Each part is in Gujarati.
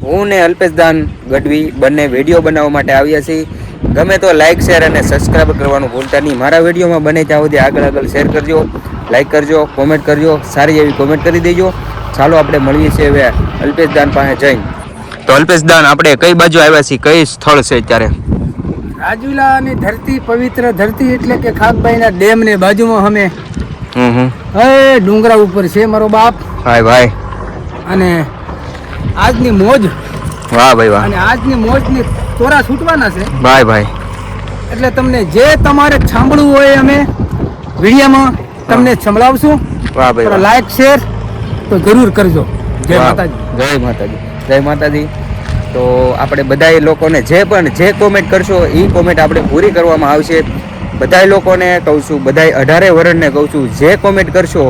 હું ને અલ્પેશદાન ગઢવી બંને વિડીયો બનાવવા માટે આવ્યા છીએ. ગમે તો લાઇક શેર અને સબસ્ક્રાઈબ કરવાનું ભૂલતા નહીં. મારા વિડીયોમાં બને ત્યાં સુધી આગળ શેર કરજો, લાઇક કરજો, કોમેન્ટ કરજો, સારી એવી કોમેન્ટ કરી દેજો. ચાલો આપણે મળીએ છીએ હવે અલ્પેશદાન પાસે જઈને. તો અલ્પેશદાન, આપણે કઈ બાજુ આવ્યા છીએ, કઈ સ્થળ છે અત્યારે? રાજુલાની ધરતી, પવિત્ર ધરતી એટલે કે ખાકભાઈના ડેમ ને બાજુમાં અમે ડુંગરા ઉપર છે મારો બાપ. હાય ભાઈ. અને આજની મોજ, વાહ ભાઈ વાહ. અને આજની મોજની તોરા છૂટવાના છે ભાઈ ભાઈ. એટલે તમને જે તમારે સાંભળવું હોય અમે વિડીયોમાં તમને સંભળાવશું. વાહ ભાઈ વાહ. લાઈક શેર તો જરૂર કરજો. જય માતાજી. જય માતાજી. જય માતાજી. તો આપણે બધા લોકોને જે કોમેન્ટ કરશો એ કોમેન્ટ આપણે પૂરી કરવામાં આવશે. બધા લોકોને કહું છું, બધા 18 વર્ષને કહું છું, જે કોમેન્ટ કરશો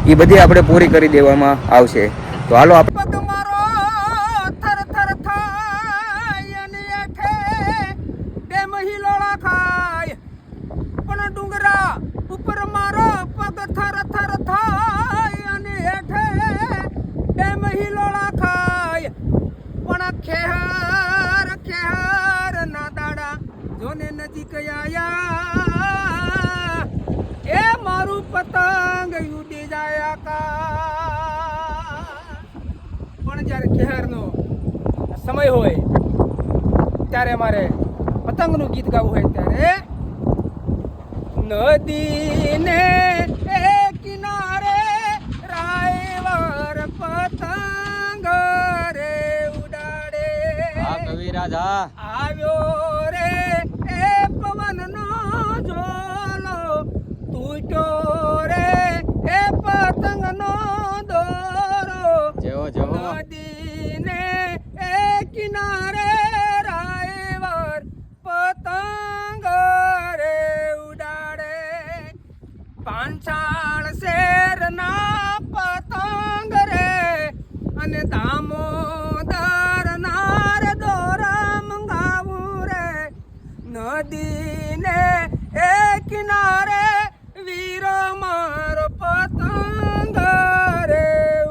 એ બધી આપણે પૂરી કરી દેવામાં આવશે. તો હાલો આપણે નજીક આયા એ મારું પતંગ ઉડી જાય પણ જ્યારે ખેહરનો સમય હોય ત્યારે મારે પતંગનું ગીત ગાવું હોય ત્યારે નદીને કિનારે રાયવર પતંગ રે ઉડાડે. હા કવિરાજ, હા આવ્યો રે એ પવનનો ઝોલો, તૂટ્યો રે એ પતંગનો દોરો. જેવો જેવો. નદીને એ કિનારે રાયવર પતંગ રે ઉડાડે. પાંચાળ શેરના પતંગ રે અને દામોદર નાર દોરા મંગાવું રે. નદીને એ કિનારે વીરો મારો પતંગ રે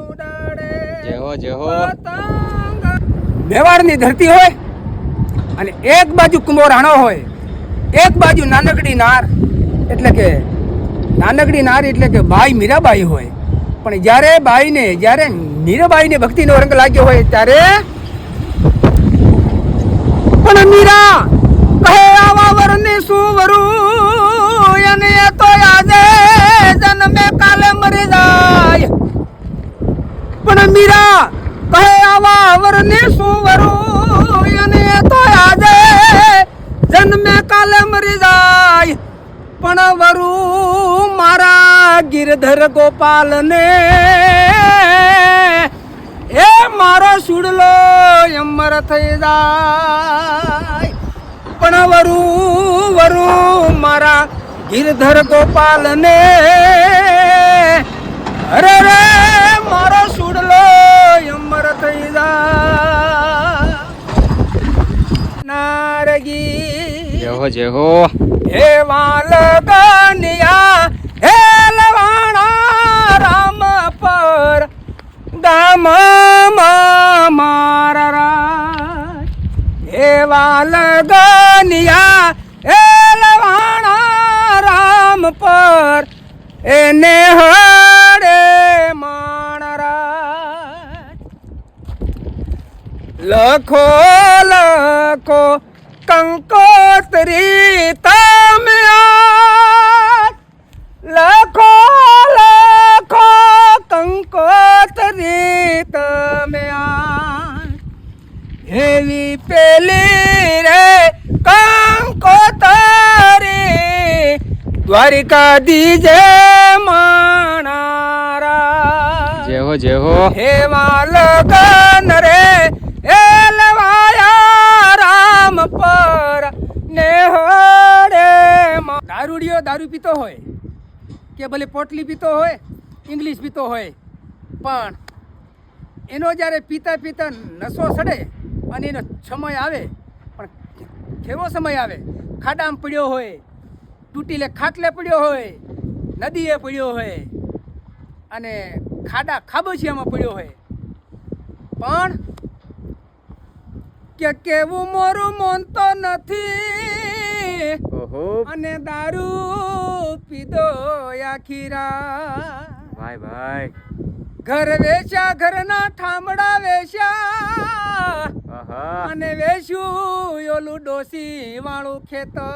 ઉડાડે. જેવો જેવો. પતંગ મેવાડની ધરતી હોય અને એક બાજુ કુંભો રાણો હોય, એક બાજુ નાનકડી નાર એટલે કે ભાઈ મીરાબાઈ હોય. પણ જ્યારે મીરાબાઈને ભક્તિનો રંગ લાગ્યો હોય ત્યારે પણ મીરા કહે આવા વરને શું વરું, અને એ તો આજે જન્મે કાલે મરી જાય. પણ મીરા કહે આવા વરને શું વરું, અને એ તો આજે જન્મે કાલે મરી જાય. પણ વરું મારા ગિરધર ગોપાલને એ મારો સુડલો અમર થઈ જાય. પણ વરું મારા ગિરધર ગોપાલને અરે રે મારો સુડલો અમર થઈ જાય. નારગી જેવો જેવો. હે વાલગનિયા હે લવાણા રામ પર ગામ મારા રાજ. હે વાલગનિયા હે લવાણા રામ પર એને હડે માણા રાજ. લખો લખો કંકોત્રી તમે આજ, લખો લખો કંકોત્રી તમે આજ. એવી પેલી રે કંકોત્રી દ્વારિકા દીજે માણારા. જેવો જેવો. હે વાલગન રે એ લવાયા રામ પર ને હડે. દારૂડિયો દારૂ પીતો હોય કે ભલે પોટલી પીતો હોય, ઇંગ્લિશ પીતો હોય, પણ એનો જ્યારે પીતા પીતા નશો સડે અને એનો સમય આવે, પણ કેવો સમય આવે, ખાડામાં પડ્યો હોય, તૂટીલે ખાટલે પડ્યો હોય, નદીએ પડ્યો હોય અને ખાડા ખાબોચિયામાં પડ્યો હોય, પણ કે કેવું મોરું મોનતો નથી ઓહો અને દારૂ પીધો આખી રાત. ભાઈ ભાઈ ઘર વેચ્યા ઘરના ઠામડા વેચ્યા આહા અને વેચ્યું ઓલું ડોસી વાળું ખેતર.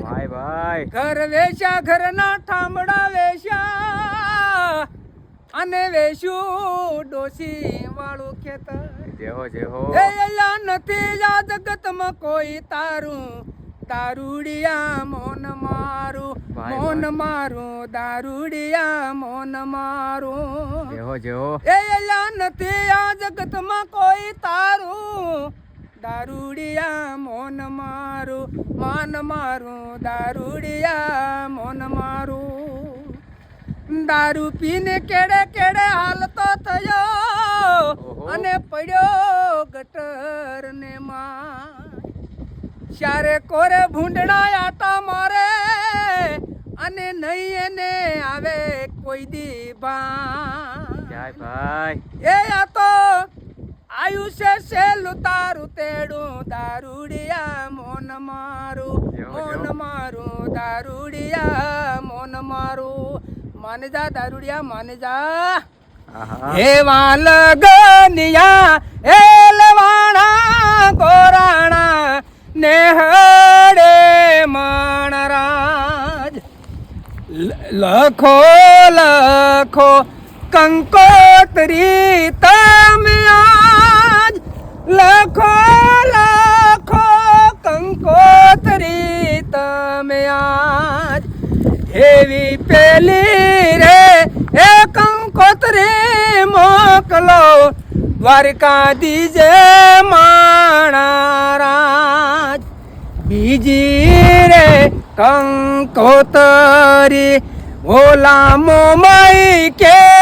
ભાઈ ભાઈ ઘર વેચ્યા ઘરના ઠામડા વેચ્યા અને વેચ્યું ડોસી વાળું ખેતર. જેહો જેહો એ અલ્લા નથી આ જગતમાં કોઈ તારું દારૂડિયા મોન મારું ભાઈ મોન ભાઈ. મારું દારૂડિયા મોન મારું. જેહો જેહો એ અલ્લા નથી આ જગતમાં કોઈ તારું દારૂડિયા મોન મારું માન મારું દારૂડિયા મોન મારું. દારૂ પીને કેડે કેડે હાલતો થયો ઓહો. અને પડ્યો ગટર ને માં. ચારે કોરે ભૂંડણા આટા મારે અને નહીં એને આવે કોઈ દી ભાન. જાય ભાઈ એ આ તો આયુષ્ય સેલું તારું તેડું દારૂડિયા મોન મારું જેવો મોન જેવો. મારું દારૂડિયા મોન મારું. માને જા દારૂડિયા માને જા. આહા હે વાલગનિયા એ લવાણા ગોરાણા નેહડે મણરાજ. લખો લખો કંકોત્રી તમે આજ. લખો લખો કંકોત્રી તમે આજ. એવી પેલી રે એ કંકોત્રી મોકલો દ્વારકાધીશ માણા રાજ. બીજી રે કંકોતરી ઓલા મોમઈ કેરારવાડ.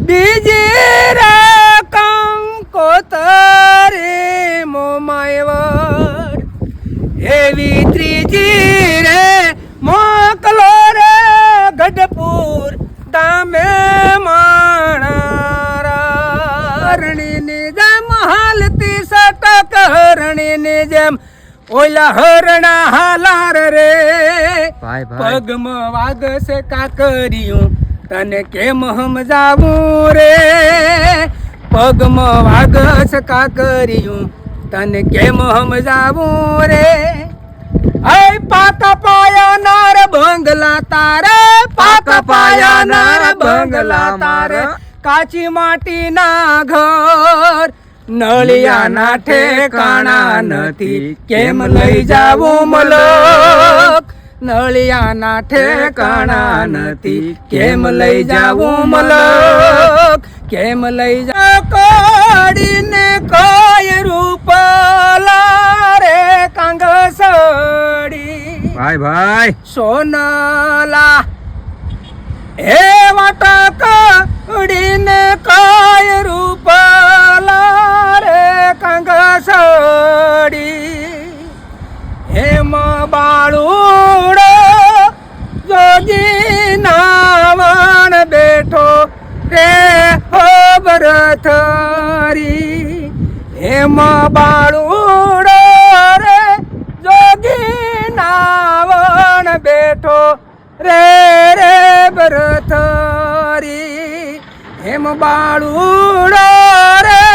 બીજી રે કંકોતરી મોમઈ વડ. એવી ત્રીજી રે મોકલો રે ગઢપુર તમે માણા. હરણીની જેમ હાલતી સટક હરણીની જેમ ઓલા હરણા હાલાર રે. ભાઈ ભાઈ પગમાં વાગશે કાકરિયું તને કેમ સમજાવું રે. પગમાં વાગશે કાકરિયું તને કેમ સમજાવું રે. આય પાકા પાયા નાર બંગલા તારે પાકા પાયા નાર બંગલા તારે. કાચી માટીના ઘર નળિયાના ઠેકાણા નથી કેમ લઈ જાવું મલક. નળિયાના ઠેકાણા નથી કેમ લઈ જાવું મલક. કેમ લઈ જા કોડીને કોઈ રૂપલા રે કાંગસડી. ભાઈ ભાઈ સોનલા હે વાટક ઉડીને કાય રૂપલા રે કાંગસડી. હેમ બાળુડો જોગી નાવણ બેઠો રે હો ભરથરી. હેમ બાળુડો રે જોગી નાવણ બેઠો રે રે ભરથરી. હેમ બાળુડો રે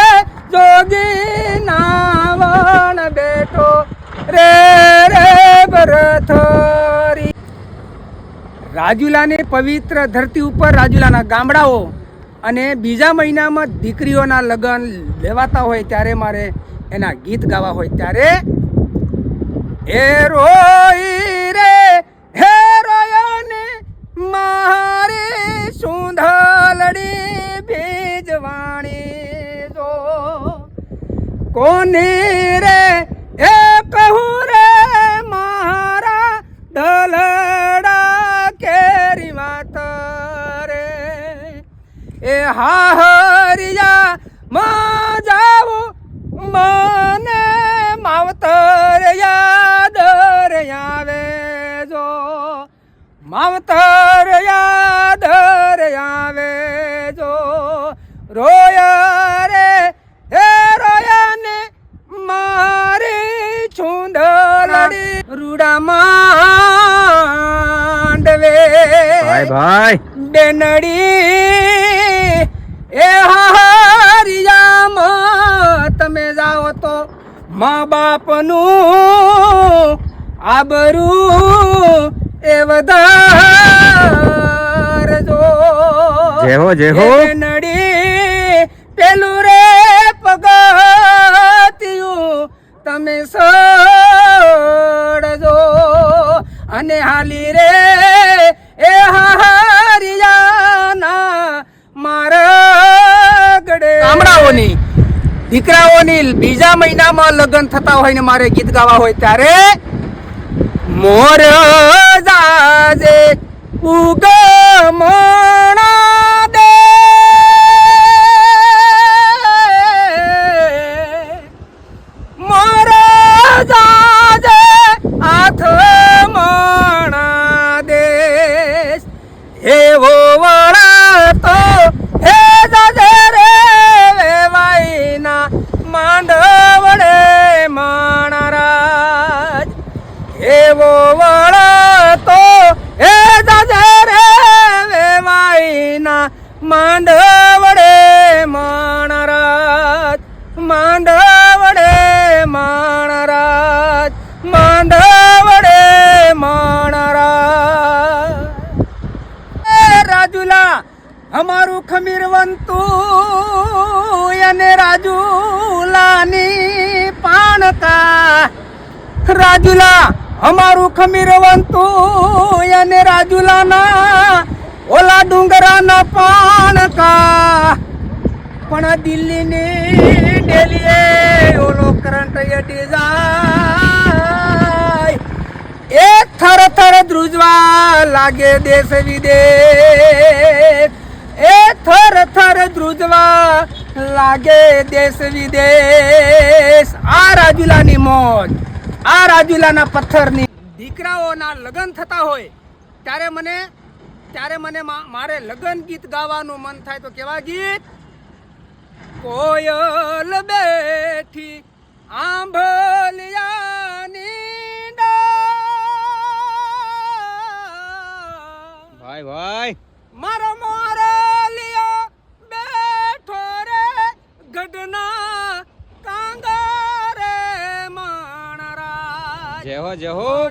જોગી નાવણ બેઠો રે રે ભરથરી. રાજુલાની પવિત્ર ધરતી ઉપર રાજુલાના ગામડાઓ અને બીજા મહિનામાં દીકરીઓના લગ્ન લેવાતા હોય ત્યારે મારે એના ગીત ગાવા હોય ત્યારે એ રોઈ રે હે રોયને મારી સુંધલડી ભીજવાણી જો. કોની રે એ કહું રે મારા દલડા કેરી વાત રે. એ હાહરિયા માં જાવું મને માવતર યાદ રે આવે જો. માવતર યાદ રે આવે જો. રોયા રાજુડા માંડવે ભાઈ ભાઈ બેનડી એ હારિયામાં તમે જાઓ તો મા બાપનું આબરૂ એ વધારજો જય હો જય હો. બેનડી પેલું રે પગથિયું તમે સડજો અને હાલી રે એ હારિયાના મારા ગડે ગામડાઓની દીકરાઓની બીજા મહિનામાં લગ્ન થતા હોય ને મારે ગીત ગાવા હોય ત્યારે મોર જાજે ઉગમણા દે મોર જાજે આથમણા દેશ એવો વળતો હે જાજે રે વેવાઈના માંડવડે માણરાજ એવો વળતો હે જાજે રે વેવાઈના માંડવડે માણરાજ માંડવડે માણરાજ માંડવડે માણરાજ એ રાજુલા અમારું ખમીરવંતું અને રાજુલાની પાણકા રાજુલા અમારું ખમીરવંતું અને રાજુલાના ઓલા ડુંગરાના પાણકા પણ આ દિલ્હીની ડેલીએ ઓલો કરંટ અડી જાય એ થર થર ધ્રુજવા લાગે દેશ વિદેશ એ થર થર ધ્રુજવા લાગે દેશ વિદેશ આ રાજુલાની મોજ આ રાજુલાના પથ્થરની દીકરાઓના લગ્ન થતા હોય ત્યારે મને મારે લગ્ન ગીત ગાવાનું મન થાય તો કેવા ગીત કોયલ બેઠી આંભલિયાની ડાળ ભાઈ ભાઈ મારો મોરલિયો બેઠો રે ગઢના કાંગરે માણરા જય હો જય હો.